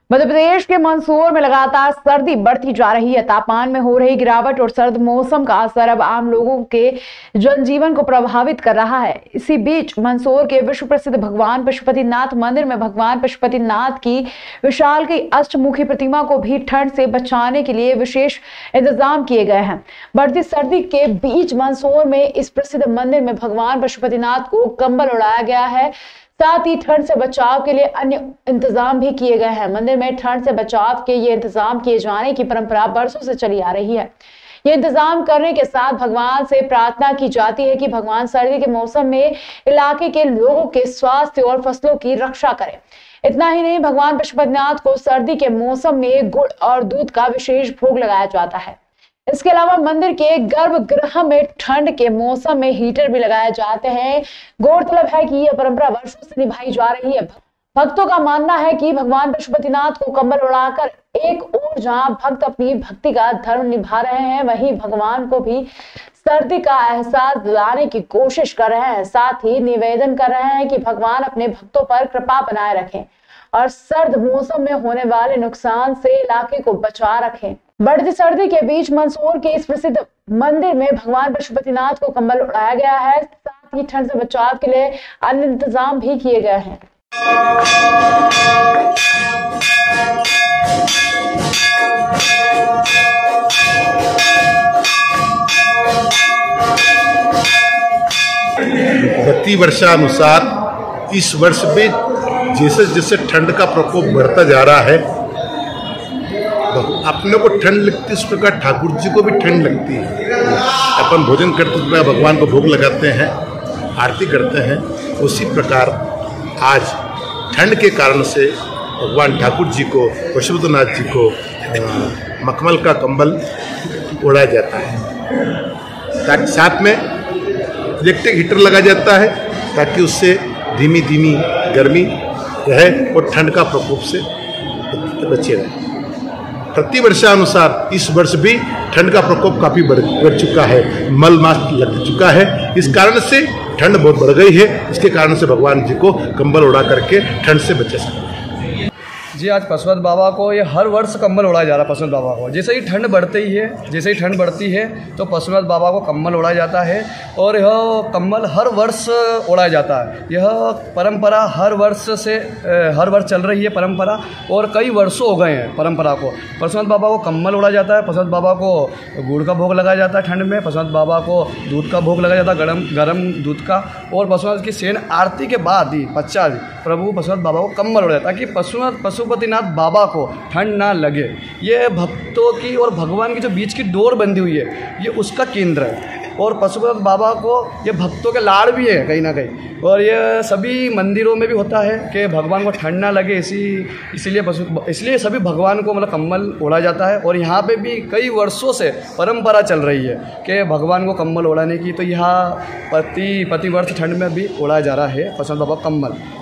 मध्य प्रदेश के मंदसौर में लगातार सर्दी बढ़ती जा रही है। तापमान में हो रही गिरावट और सर्द मौसम का असर अब आम लोगों के जनजीवन को प्रभावित कर रहा है। इसी बीच मंदसौर के विश्व प्रसिद्ध भगवान पशुपतिनाथ मंदिर में भगवान पशुपतिनाथ की विशालकाय अष्टमुखी प्रतिमा को भी ठंड से बचाने के लिए विशेष इंतजाम किए गए हैं। बढ़ती सर्दी के बीच मंदसौर में इस प्रसिद्ध मंदिर में भगवान पशुपतिनाथ को कंबल उड़ाया गया है। साथ ही ठंड से बचाव के लिए अन्य इंतजाम भी किए गए हैं। मंदिर में ठंड से बचाव के ये इंतजाम किए जाने की परंपरा बरसों से चली आ रही है। ये इंतजाम करने के साथ भगवान से प्रार्थना की जाती है कि भगवान सर्दी के मौसम में इलाके के लोगों के स्वास्थ्य और फसलों की रक्षा करें। इतना ही नहीं, भगवान पशुपतिनाथ को सर्दी के मौसम में गुड़ और दूध का विशेष भोग लगाया जाता है। इसके अलावा मंदिर के गर्भगृह में ठंड के मौसम में हीटर भी लगाए जाते हैं। गौरतलब है कि यह परंपरा वर्षों से निभाई जा रही है। भक्तों का मानना है कि भगवान पशुपतिनाथ को कंबल उड़ाकर एक ओर जहां भक्त अपनी भक्ति का धर्म निभा रहे हैं, वहीं भगवान को भी सर्दी का एहसास दिलाने की कोशिश कर रहे हैं। साथ ही निवेदन कर रहे हैं कि भगवान अपने भक्तों पर कृपा बनाए रखें और सर्द मौसम में होने वाले नुकसान से इलाके को बचा रखें। बढ़ती सर्दी के बीच मंदसौर के इस प्रसिद्ध मंदिर में भगवान पशुपतिनाथ को कंबल उड़ाया गया है। साथ ही ठंड से बचाव के लिए अन्य इंतजाम भी किए गए हैं। प्रति वर्षानुसार इस वर्ष में जैसे जैसे ठंड का प्रकोप बढ़ता जा रहा है, अपने को ठंड लगती है, उस प्रकार ठाकुर जी को भी ठंड लगती है। अपन भोजन करते हुए भगवान को भोग लगाते हैं, आरती करते हैं। उसी प्रकार आज ठंड के कारण से भगवान ठाकुर जी को, पशुपतिनाथ जी को मखमल का कंबल ओढ़ाया जाता है। साथ में इलेक्ट्रिक हीटर लगा जाता है ताकि उससे धीमी धीमी गर्मी रहे और ठंड का प्रकोप से बचे रहे। प्रति वर्षानुसार इस वर्ष भी ठंड का प्रकोप काफी बढ़ चुका है, मल मास लग चुका है। इस कारण से ठंड बहुत बढ़ गई है। इसके कारण से भगवान जी को कंबल उड़ा करके ठंड से बचा सकते हैं। जी, आज पशुपति बाबा को ये हर वर्ष कंबल उड़ाया जा रहा है। पशुपति बाबा को जैसे ही ठंड बढ़ती है तो पशुपति बाबा को कंबल उड़ाया जाता है और यह कंबल हर वर्ष उड़ाया जाता है। यह परंपरा हर वर्ष चल रही है परंपरा, और कई वर्षों हो गए हैं परंपरा को। पशुपति बाबा को कंबल उड़ाया जाता है, पशुपति बाबा को गुड़ का भोग लगाया जाता है ठंड में, पशुपति बाबा को दूध का भोग लगाया जाता है, गर्म दूध का, और पशुपति की सेन आरती के बाद ही पश्चात प्रभु पशुपति बाबा को कंबल उड़ाया ताकि पशुपतिनाथ बाबा को ठंड ना लगे। ये भक्तों की और भगवान की जो बीच की डोर बंधी हुई है, ये उसका केंद्र है। और पशुपति बाबा को ये भक्तों के लाड़ भी है कहीं ना कहीं, और ये सभी मंदिरों में भी होता है कि भगवान को ठंड ना लगे, इसलिए सभी भगवान को मतलब कंबल ओढ़ा जाता है। और यहाँ पे भी कई वर्षों से परंपरा चल रही है कि भगवान को कंबल ओढ़ाने की। तो यहाँ प्रति वर्ष ठंड में भी ओढ़ाया जा रहा है पशुपति बाबा कंबल।